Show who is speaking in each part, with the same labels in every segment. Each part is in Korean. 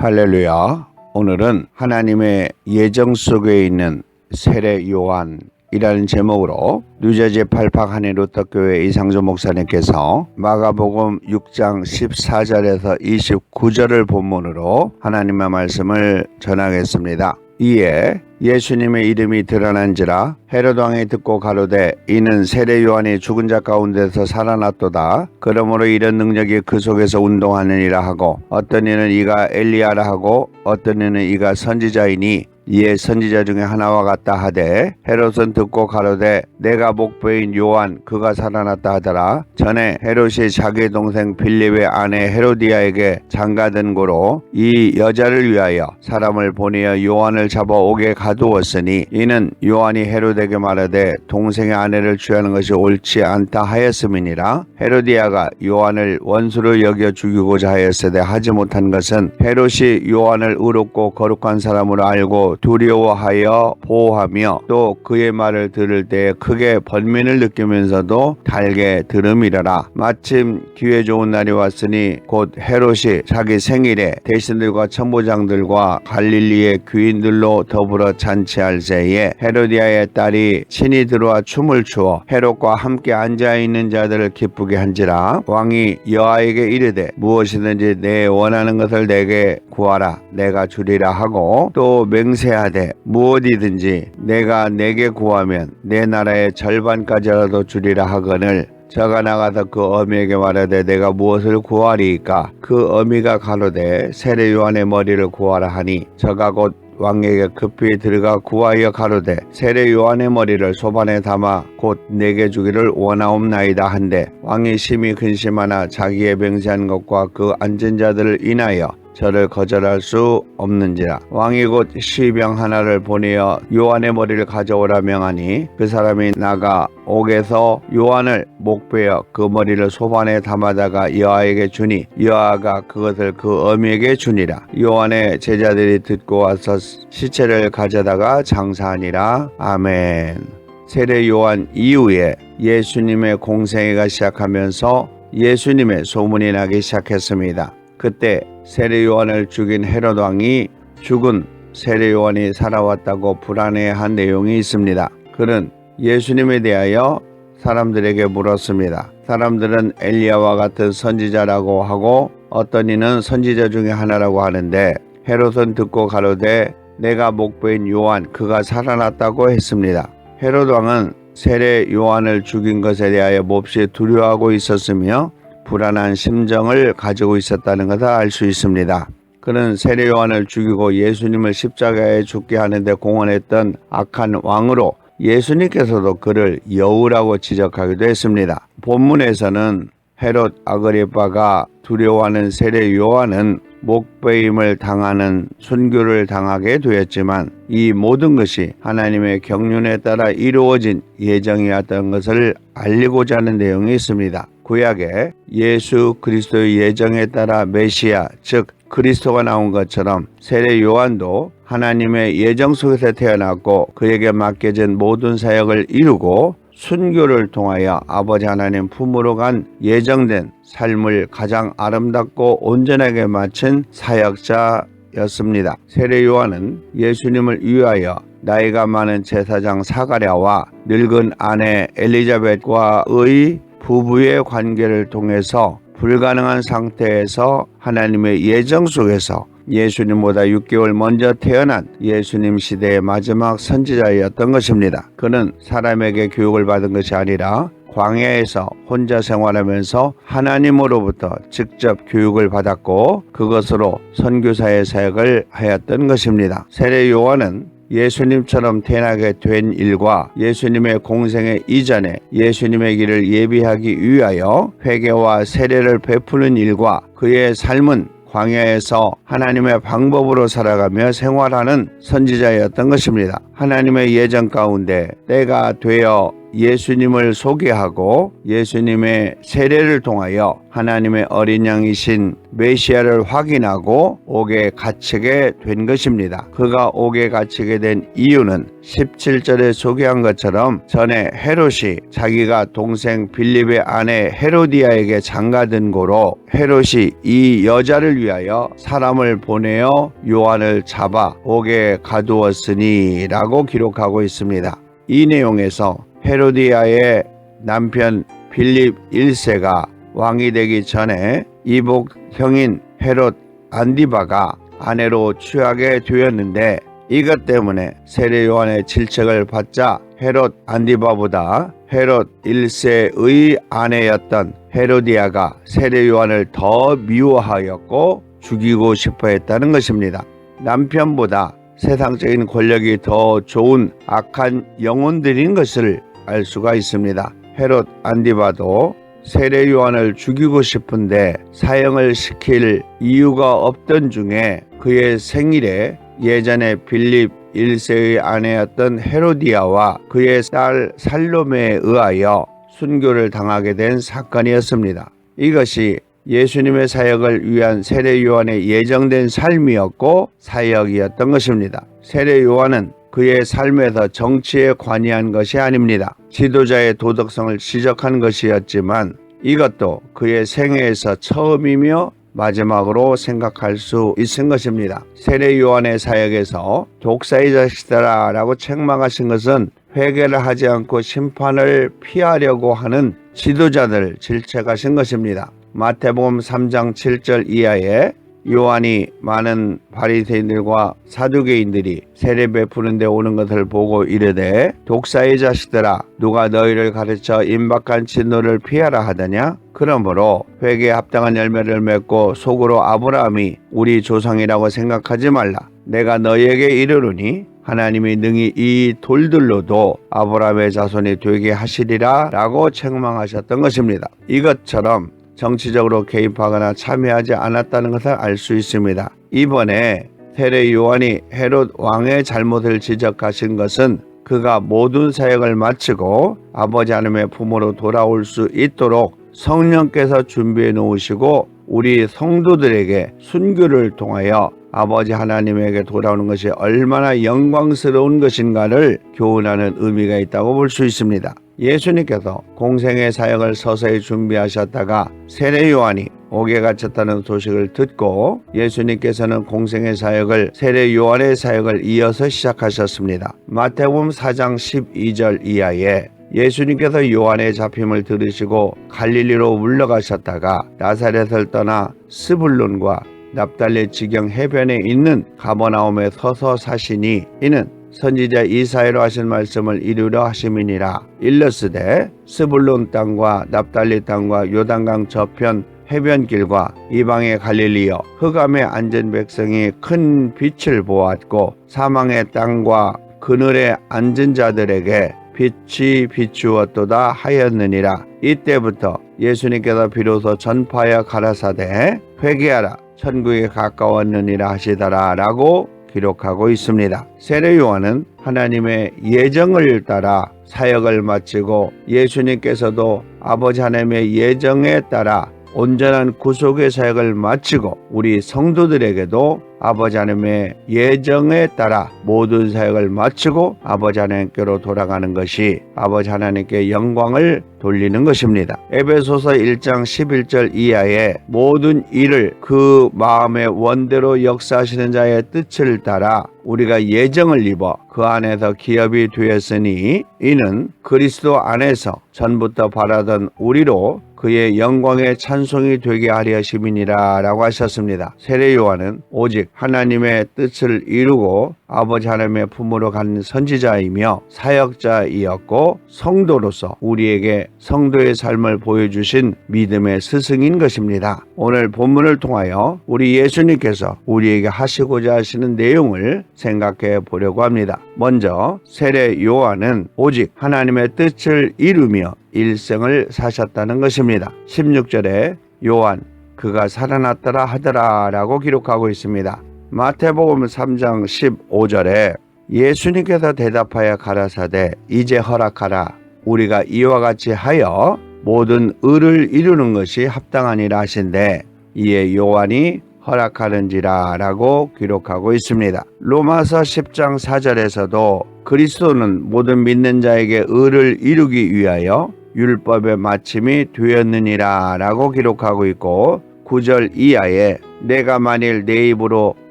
Speaker 1: 할렐루야. 오늘은 하나님의 예정 속에 있는 세례 요한이라는 제목으로 뉴저지 팔팍 한인루터교회 이상조 목사님께서 마가복음 6장 14절에서 29절을 본문으로 하나님의 말씀을 전하겠습니다. 이에 예수님의 이름이 드러난지라 헤롯 왕이 듣고 가로되 이는 세례 요한이 죽은 자 가운데서 살아났도다. 그러므로 이런 능력이 그 속에서 운동하느니라 하고 어떤 이는 이가 엘리야라 하고 어떤 이는 이가 선지자이니 이에 선지자 중에 하나와 같다 하되 헤롯은 듣고 가로되 내가 목배인 요한 그가 살아났다 하더라. 전에 헤롯이 자기 동생 빌립의 아내 헤로디아에게 장가든 고로 이 여자를 위하여 사람을 보내어 요한을 잡아오게 가두었으니 이는 요한이 헤롯에게 말하되 동생의 아내를 취하는 것이 옳지 않다 하였음이니라. 헤로디아가 요한을 원수로 여겨 죽이고자 하였으되 하지 못한 것은 헤롯이 요한을 의롭고 거룩한 사람으로 알고 두려워하여 보호하며 또 그의 말을 들을 때에 크게 번민을 느끼면서도 달게 들음이라라. 마침 기회 좋은 날이 왔으니 곧 헤롯이 자기 생일에 대신들과 천부장들과 갈릴리의 귀인들로 더불어 잔치할 새에 헤로디아의 딸이 친히 들어와 춤을 추어 헤롯과 함께 앉아있는 자들을 기쁘게 한지라. 왕이 여아에게 이르되 무엇이든지 내 원하는 것을 내게 구하라 내가 주리라 하고 또 맹세하되 무엇이든지 내가 내게 구하면 내 나라의 절반까지라도 주리라 하거늘 저가 나가서 그 어미에게 말하되 내가 무엇을 구하리이까. 그 어미가 가로되 세례 요한의 머리를 구하라 하니 저가 곧 왕에게 급히 들어가 구하여 가로되 세례 요한의 머리를 소반에 담아 곧 내게 주기를 원하옵나이다 한데 왕이 심히 근심하나 자기의 맹세한 것과 그 앉은 자들을 인하여 저를 거절할 수 없는지라. 왕이 곧 시병 하나를 보내어 요한의 머리를 가져오라 명하니 그 사람이 나가 옥에서 요한을 목베어 그 머리를 소반에 담아다가 여아에게 주니 여아가 그것을 그 어미에게 주니라. 요한의 제자들이 듣고 와서 시체를 가져다가 장사하니라. 아멘. 세례 요한 이후에 예수님의 공생애가 시작하면서 예수님의 소문이 나기 시작했습니다. 그때 세례 요한을 죽인 헤롯 왕이 죽은 세례 요한이 살아왔다고 불안해한 내용이 있습니다. 그는 예수님에 대하여 사람들에게 물었습니다. 사람들은 엘리야와 같은 선지자라고 하고 어떤 이는 선지자 중에 하나라고 하는데 헤롯은 듣고 가로되 내가 목배인 요한 그가 살아났다고 했습니다. 헤롯 왕은 세례 요한을 죽인 것에 대하여 몹시 두려워하고 있었으며 불안한 심정을 가지고 있었다는 것을 알 수 있습니다. 그는 세례 요한을 죽이고 예수님을 십자가에 죽게 하는데 공헌했던 악한 왕으로 예수님께서도 그를 여우라고 지적하기도 했습니다. 본문에서는 헤롯 아그리빠가 두려워하는 세례 요한은 목배임을 당하는 순교를 당하게 되었지만 이 모든 것이 하나님의 경륜에 따라 이루어진 예정이었던 것을 알리고자 하는 내용이 있습니다. 구약에 예수 그리스도의 예정에 따라 메시아 즉 그리스도가 나온 것처럼 세례 요한도 하나님의 예정 속에서 태어났고 그에게 맡겨진 모든 사역을 이루고 순교를 통하여 아버지 하나님 품으로 간 예정된 삶을 가장 아름답고 온전하게 마친 사역자였습니다. 세례 요한은 예수님을 위하여 나이가 많은 제사장 사가랴와 늙은 아내 엘리자벳과의 부부의 관계를 통해서 불가능한 상태에서 하나님의 예정 속에서 예수님보다 6개월 먼저 태어난 예수님 시대의 마지막 선지자였던 것입니다. 그는 사람에게 교육을 받은 것이 아니라 광야에서 혼자 생활하면서 하나님으로부터 직접 교육을 받았고 그것으로 선교사의 사역을 하였던 것입니다. 세례 요한은 예수님처럼 태어나게 된 일과 예수님의 공생애 이전에 예수님의 길을 예비하기 위하여 회개와 세례를 베푸는 일과 그의 삶은 광야에서 하나님의 방법으로 살아가며 생활하는 선지자였던 것입니다. 하나님의 예정 가운데 때가 되어 예수님을 소개하고 예수님의 세례를 통하여 하나님의 어린 양이신 메시아를 확인하고 옥에 갇히게 된 것입니다. 그가 옥에 갇히게 된 이유는 17절에 소개한 것처럼 전에 헤롯이 자기가 동생 빌립의 아내 헤로디아에게 장가든 고로 헤롯이 이 여자를 위하여 사람을 보내어 요한을 잡아 옥에 가두었으니 라고 기록하고 있습니다. 이 내용에서 헤로디아의 남편 빌립 1세가 왕이 되기 전에 이복 형인 헤롯 안디바가 아내로 취하게 되었는데 이것 때문에 세례 요한의 질책을 받자 헤롯 안디바보다 헤롯 1세의 아내였던 헤로디아가 세례 요한을 더 미워하였고 죽이고 싶어 했다는 것입니다. 남편보다 세상적인 권력이 더 좋은 악한 영혼들인 것을 알 수가 있습니다. 헤롯 안디바도 세례 요한을 죽이고 싶은데 사형을 시킬 이유가 없던 중에 그의 생일에 예전에 빌립 1세의 아내였던 헤로디아와 그의 딸 살로메에 의하여 순교를 당하게 된 사건이었습니다. 이것이 예수님의 사역을 위한 세례 요한의 예정된 삶이었고 사역이었던 것입니다. 세례 요한은 그의 삶에서 정치에 관여한 것이 아닙니다. 지도자의 도덕성을 지적한 것이었지만 이것도 그의 생애에서 처음이며 마지막으로 생각할 수 있은 것입니다. 세례 요한의 사역에서 독사의 자식들아 라고 책망하신 것은 회개를 하지 않고 심판을 피하려고 하는 지도자들을 질책하신 것입니다. 마태복음 3장 7절 이하에 요한이 많은 바리새인들과 사두개인들이 세례 베푸는 데 오는 것을 보고 이르되 독사의 자식들아 누가 너희를 가르쳐 임박한 진노를 피하라 하더냐. 그러므로 회개에 합당한 열매를 맺고 속으로 아브라함이 우리 조상이라고 생각하지 말라. 내가 너희에게 이르노니 하나님이 능히 이 돌들로도 아브라함의 자손이 되게 하시리라 라고 책망하셨던 것입니다. 이것처럼 정치적으로 개입하거나 참여하지 않았다는 것을 알 수 있습니다. 이번에 세례 요한이 헤롯 왕의 잘못을 지적하신 것은 그가 모든 사역을 마치고 아버지 하나님의 품으로 돌아올 수 있도록 성령께서 준비해 놓으시고 우리 성도들에게 순교를 통하여 아버지 하나님에게 돌아오는 것이 얼마나 영광스러운 것인가를 교훈하는 의미가 있다고 볼 수 있습니다. 예수님께서 공생의 사역을 서서히 준비하셨다가 세례 요한이 옥에 갇혔다는 소식을 듣고 예수님께서는 공생의 사역을 세례 요한의 사역을 이어서 시작하셨습니다. 마태복음 4장 12절 이하에 예수님께서 요한의 잡힘을 들으시고 갈릴리로 물러가셨다가 나사렛을 떠나 스불론과 납달리 지경 해변에 있는 가버나움에 서서 사시니 이는 선지자 이사야로 하신 말씀을 이루려 하심이니라. 일러스되 스불론 땅과 납달리 땅과 요단강 저편 해변길과 이방의 갈릴리여 흑암에 앉은 백성이 큰 빛을 보았고 사망의 땅과 그늘에 앉은 자들에게 빛이 비추었도다 하였느니라. 이때부터 예수님께서 비로소 전파하여 가라사대 회개하라 천국에 가까웠느니라 하시더라 라고 기록하고 있습니다. 세례 요한은 하나님의 예정을 따라 사역을 마치고 예수님께서도 아버지 하나님의 예정에 따라 온전한 구속의 사역을 마치고 우리 성도들에게도 아버지 하나님의 예정에 따라 모든 사역을 마치고 아버지 하나님께로 돌아가는 것이 아버지 하나님께 영광을 돌리는 것입니다. 에베소서 1장 11절 이하에 모든 일을 그 마음의 원대로 역사하시는 자의 뜻을 따라 우리가 예정을 입어 그 안에서 기업이 되었으니 이는 그리스도 안에서 전부터 바라던 우리로 그의 영광의 찬송이 되게 하려 하심이니라 라고 하셨습니다. 세례 요한은 오직 하나님의 뜻을 이루고 아버지 하나님의 품으로 간 선지자이며 사역자이었고 성도로서 우리에게 성도의 삶을 보여주신 믿음의 스승인 것입니다. 오늘 본문을 통하여 우리 예수님께서 우리에게 하시고자 하시는 내용을 생각해 보려고 합니다. 먼저 세례 요한은 오직 하나님의 뜻을 이루며 일생을 사셨다는 것입니다. 16절에 요한 그가 살아났더라 하더라 라고 기록하고 있습니다. 마태복음 3장 15절에 예수님께서 대답하여 가라사대 이제 허락하라 우리가 이와 같이 하여 모든 의를 이루는 것이 합당하니라 하신데 이에 요한이 허락하는지라 라고 기록하고 있습니다. 로마서 10장 4절에서도 그리스도는 모든 믿는 자에게 의를 이루기 위하여 율법의 마침이 되었느니라 라고 기록하고 있고 9절 이하에 내가 만일 내 입으로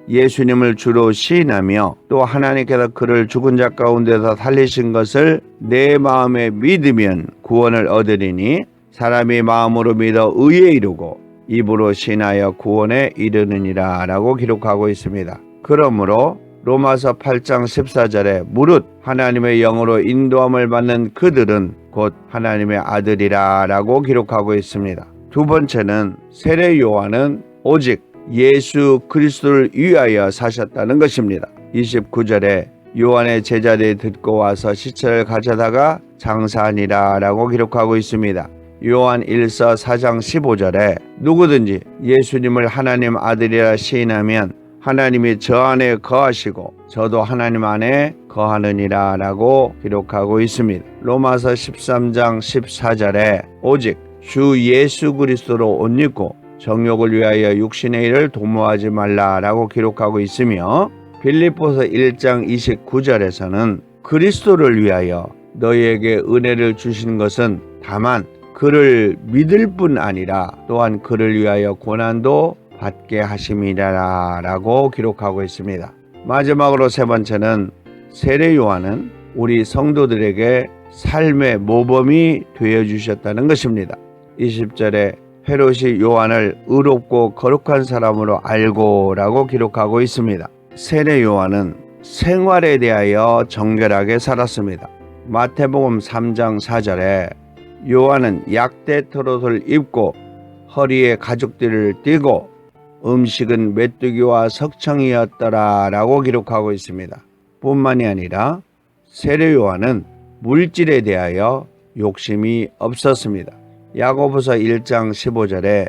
Speaker 1: 예수님을 주로 시인하며 또 하나님께서 그를 죽은 자 가운데서 살리신 것을 내 마음에 믿으면 구원을 얻으리니 사람이 마음으로 믿어 의에 이르고 입으로 시인하여 구원에 이르느니라 라고 기록하고 있습니다. 그러므로 로마서 8장 14절에 무릇 하나님의 영으로 인도함을 받는 그들은 곧 하나님의 아들이라 라고 기록하고 있습니다. 두 번째는 세례 요한은 오직 예수 그리스도를 위하여 사셨다는 것입니다. 29절에 요한의 제자들이 듣고 와서 시체를 가져다가 장사하니라 라고 기록하고 있습니다. 요한 1서 4장 15절에 누구든지 예수님을 하나님 아들이라 시인하면 하나님이 저 안에 거하시고 저도 하나님 안에 거하느니라 라고 기록하고 있습니다. 로마서 13장 14절에 오직 주 예수 그리스도로 옷 입고 정욕을 위하여 육신의 일을 도모하지 말라 라고 기록하고 있으며 빌립보서 1장 29절에서는 그리스도를 위하여 너희에게 은혜를 주신 것은 다만 그를 믿을 뿐 아니라 또한 그를 위하여 고난도 받게 하심이라 라고 기록하고 있습니다. 마지막으로 세 번째는 세례 요한은 우리 성도들에게 삶의 모범이 되어주셨다는 것입니다. 20절에 헤롯이 요한을 의롭고 거룩한 사람으로 알고 라고 기록하고 있습니다. 세례 요한은 생활에 대하여 정결하게 살았습니다. 마태복음 3장 4절에 요한은 약대 털옷을 입고 허리에 가죽띠를 띠고 음식은 메뚜기와 석청이었더라 라고 기록하고 있습니다. 뿐만이 아니라 세례 요한은 물질에 대하여 욕심이 없었습니다. 야고보서 1장 15절에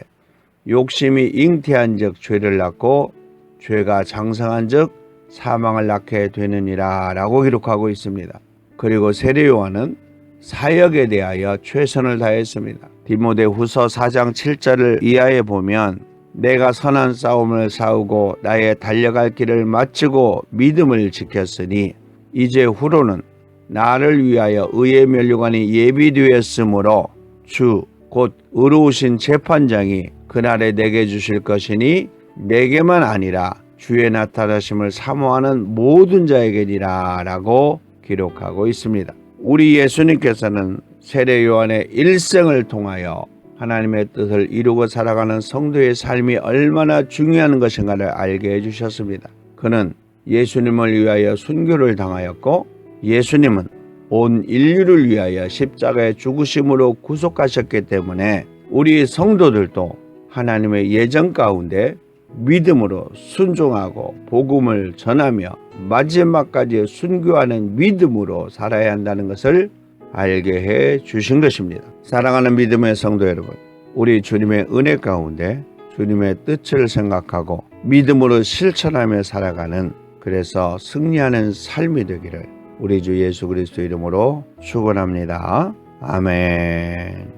Speaker 1: 욕심이 잉태한 즉 죄를 낳고 죄가 장성한 즉 사망을 낳게 되느니라 라고 기록하고 있습니다. 그리고 세례 요한은 사역에 대하여 최선을 다했습니다. 디모데후서 4장 7절을 이하에 보면 내가 선한 싸움을 싸우고 나의 달려갈 길을 마치고 믿음을 지켰으니 이제 후로는 나를 위하여 의의 면류관이 예비되었으므로 주 곧 의로우신 재판장이 그날에 내게 주실 것이니 내게만 아니라 주의 나타나심을 사모하는 모든 자에게니라 라고 기록하고 있습니다. 우리 예수님께서는 세례 요한의 일생을 통하여 하나님의 뜻을 이루고 살아가는 성도의 삶이 얼마나 중요한 것인가를 알게 해주셨습니다. 그는 예수님을 위하여 순교를 당하였고 예수님은 온 인류를 위하여 십자가의 죽으심으로 구속하셨기 때문에 우리 성도들도 하나님의 예정 가운데 믿음으로 순종하고 복음을 전하며 마지막까지 순교하는 믿음으로 살아야 한다는 것을 알게 해 주신 것입니다. 사랑하는 믿음의 성도 여러분, 우리 주님의 은혜 가운데 주님의 뜻을 생각하고 믿음으로 실천하며 살아가는 그래서 승리하는 삶이 되기를 우리 주 예수 그리스도 이름으로 축원합니다. 아멘.